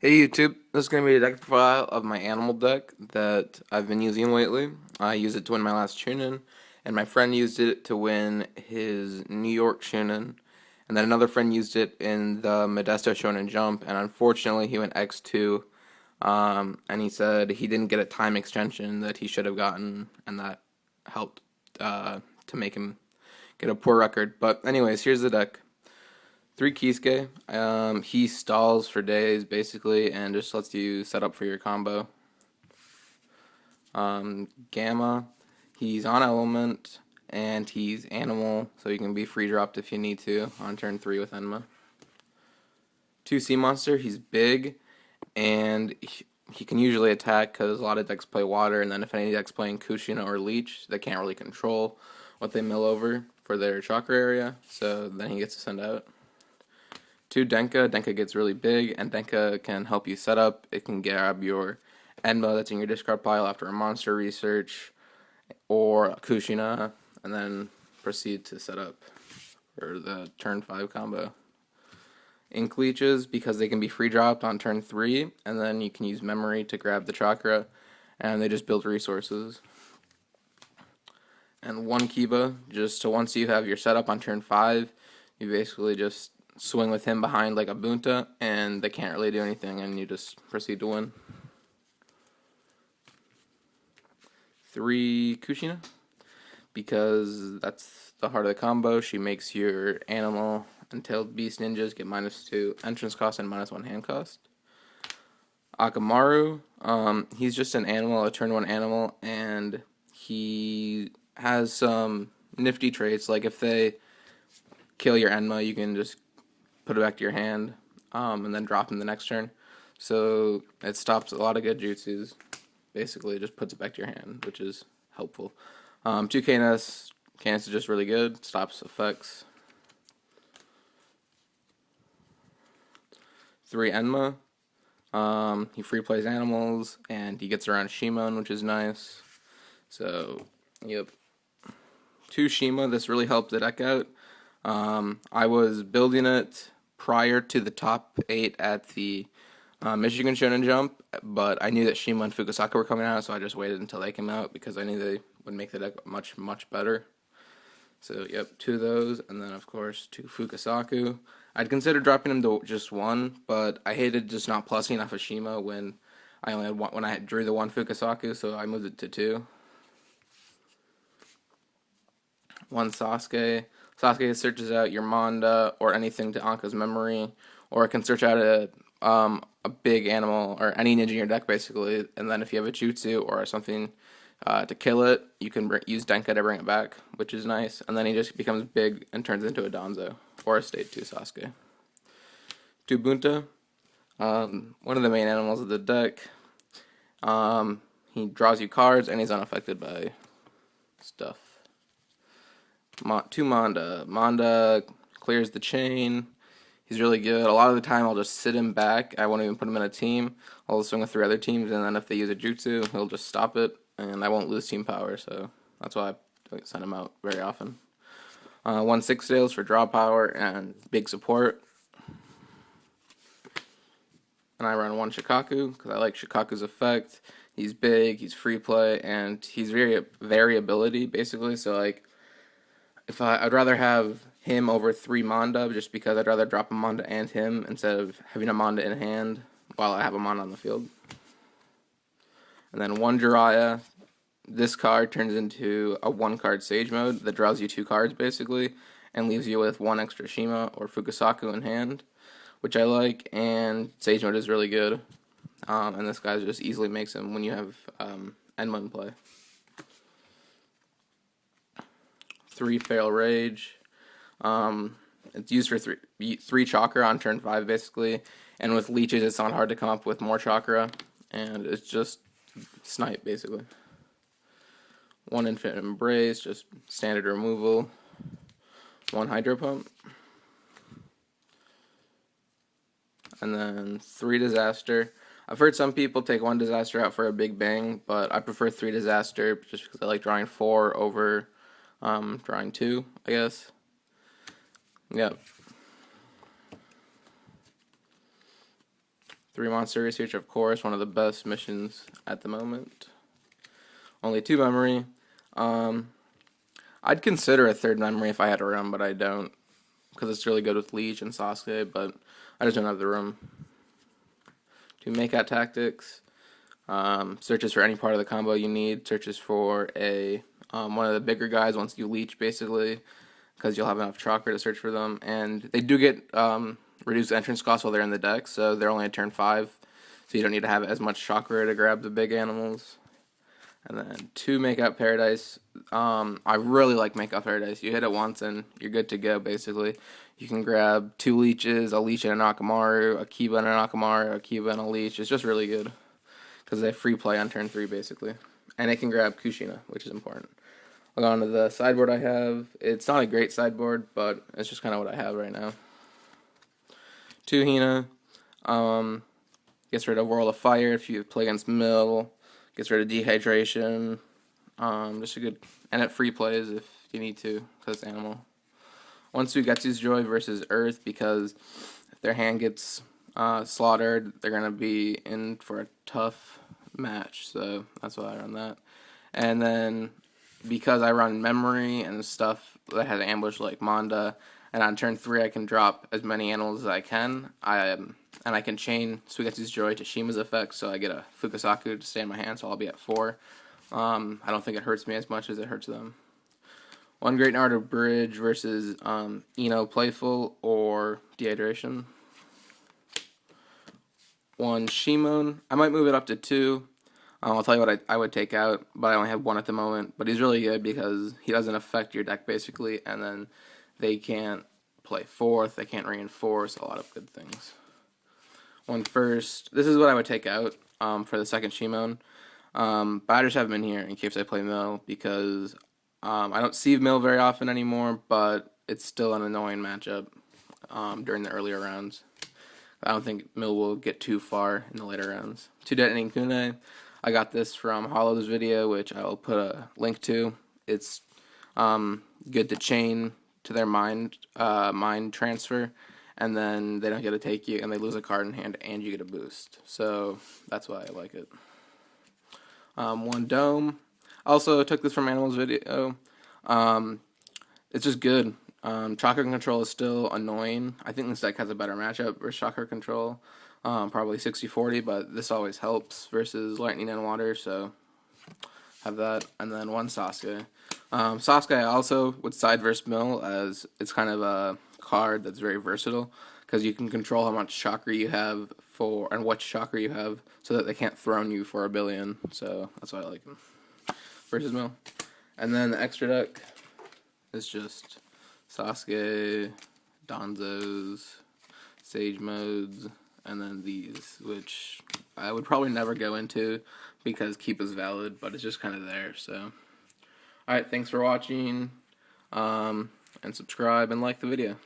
Hey YouTube, this is going to be a deck profile of my animal deck that I've been using lately. I used it to win my last Chunin, and my friend used it to win his New York Chunin, and then another friend used it in the Modesto Shonen Jump, and unfortunately he went X2, and he said he didn't get a time extension that he should have gotten, and that helped to make him get a poor record. But anyways, here's the deck. Three Kisuke. He stalls for days basically and just lets you set up for your combo. Gamma. He's on element and he's animal, so you can be free dropped if you need to on turn 3 with Enma. 2 Sea Monster. He's big and he can usually attack because a lot of decks play water, and then if any deck's playing Kushina or Leech, they can't really control what they mill over for their chakra area, so then he gets to send out. 2 Denka. Denka gets really big, and Denka can help you set up. It can grab your Enma that's in your discard pile after a monster research, or a Kushina, and then proceed to set up for the turn 5 combo. Ink Leeches, because they can be free dropped on turn 3, and then you can use memory to grab the chakra, and they just build resources. And 1 Kiba, just so once you have your setup on turn 5, you basically just swing with him behind like a Bunta, and they can't really do anything, and you just proceed to win. 3 Kushina, because that's the heart of the combo. She makes your animal and tailed beast ninjas get -2 entrance cost and -1 hand cost. Akamaru, he's just an animal, a turn 1 animal, and he has some nifty traits, like if they kill your Enma, you can just put it back to your hand, and then drop him the next turn. So it stops a lot of good jutsus. Basically, it just puts it back to your hand, which is helpful. 2 Canis. Canis is just really good. Stops effects. 3 Enma. He free plays animals, and he gets around Shimon, which is nice. So, yep. 2 Shima. This really helped the deck out. I was building it prior to the top 8 at the Michigan Shonen Jump, but I knew that Shima and Fukusaka were coming out, so I just waited until they came out because I knew they would make the deck much, much better. So, yep, 2 of those, and then, of course, 2 Fukusaku. I'd consider dropping him to just 1, but I hated just not plussing off of Shima when I only had one, when I drew the 1 Fukusaku, so I moved it to 2. 1 Sasuke. Sasuke searches out your Manda or anything to Anka's memory, or it can search out a big animal or any ninja in your deck basically, and then if you have a jutsu or something to kill it, you can use Denka to bring it back, which is nice, and then he just becomes big and turns into a Danzo, or a State 2 Sasuke. 2 Bunta, one of the main animals of the deck. He draws you cards, and he's unaffected by stuff. 2 Manda. Manda clears the chain. He's really good. A lot of the time, I'll just sit him back. I won't even put him in a team. I'll just swing with 3 other teams, and then if they use a jutsu, he'll just stop it, and I won't lose team power, so that's why I don't send him out very often. 1 Six Sails for draw power and big support. And I run 1 Shikaku, because I like Shikaku's effect. He's big, he's free play, and he's very variability, basically, so like, I'd rather have him over 3 Manda, just because I'd rather drop a Manda and him instead of having a Manda in hand while I have a Manda on the field. And then 1 Jiraiya. This card turns into a 1-card Sage Mode that draws you 2 cards basically, and leaves you with 1 extra Shima or Fukusaku in hand, which I like, and Sage Mode is really good. And this guy just easily makes him when you have Enma in play. 3 Feral Rage. It's used for 3 chakra on turn 5 basically, and with leeches it's not hard to come up with more chakra, and it's just snipe basically. 1 Infinite Embrace, just standard removal. 1 Hydro Pump. And then 3 Disaster. I've heard some people take 1 Disaster out for a big bang, but I prefer 3 Disaster just because I like drawing 4 over drawing 2, I guess. Yep. 3 monster research, of course, one of the best missions at the moment. Only 2 memory. I'd consider a 3rd memory if I had a room, but I don't, because it's really good with Leech and Sasuke, but I just don't have the room. 2 make-out tactics. Searches for any part of the combo you need. Searches for one of the bigger guys once you leech, basically, because you'll have enough chakra to search for them. And they do get reduced entrance costs while they're in the deck, so they're only at turn 5, so you don't need to have as much chakra to grab the big animals. And then 2 make-out paradise. I really like make-out paradise. You hit it once and you're good to go, basically. You can grab 2 leeches, a leech and a Nakamaru, a Kiba and a Nakamaru, a Kiba and a leech. It's just really good, because they free play on turn 3, basically. And it can grab Kushina, which is important. I'll go on to the sideboard I have. It's not a great sideboard, but it's just kind of what I have right now. 2 Hina. Gets rid of World of Fire if you play against Mill. Gets rid of Dehydration. Just a good... And it free plays if you need to, because it's animal. 1 Suigetsu's Joy versus Earth, because if their hand gets slaughtered, they're going to be in for a tough match, so that's why I run that. And then, because I run Memory and stuff that has ambush like Manda, and on turn 3 I can drop as many animals as I can, and I can chain Suigetsu's Joy to Shima's effect, so I get a Fukasaku to stay in my hand, so I'll be at 4. I don't think it hurts me as much as it hurts them. 1 Great Naruto Bridge versus Ino Playful or Dehydration. 1 Shimon. I might move it up to 2. I'll tell you what I would take out, but I only have 1 at the moment. But he's really good because he doesn't affect your deck, basically, and then they can't play 4th, they can't reinforce, a lot of good things. 1 First. This is what I would take out for the 2nd Shimon. But I just have him in here in case I play Mill, because I don't see Mill very often anymore, but it's still an annoying matchup during the earlier rounds. I don't think Mill will get too far in the later rounds. 2 Detonating Kune. I got this from Hollow's video, which I will put a link to. It's good to chain to their mind transfer, and then they don't get to take you, and they lose a card in hand, and you get a boost. So that's why I like it. 1 Dome. Also took this from Animal's video. It's just good. Chakra Control is still annoying. I think this deck has a better matchup versus Chakra Control. Probably 60-40, but this always helps versus Lightning and Water, so have that. And then 1 Sasuke. Sasuke I also would side versus Mill, as it's kind of a card that's very versatile, because you can control how much chakra you have and what chakra you have, so that they can't throne you for a billion. So that's why I like him versus Mill. And then the extra deck is just Sasuke, Danzos, Sage Modes, and then these, which I would probably never go into because keep is valid, but it's just kind of there. So, alright, thanks for watching, and subscribe and like the video.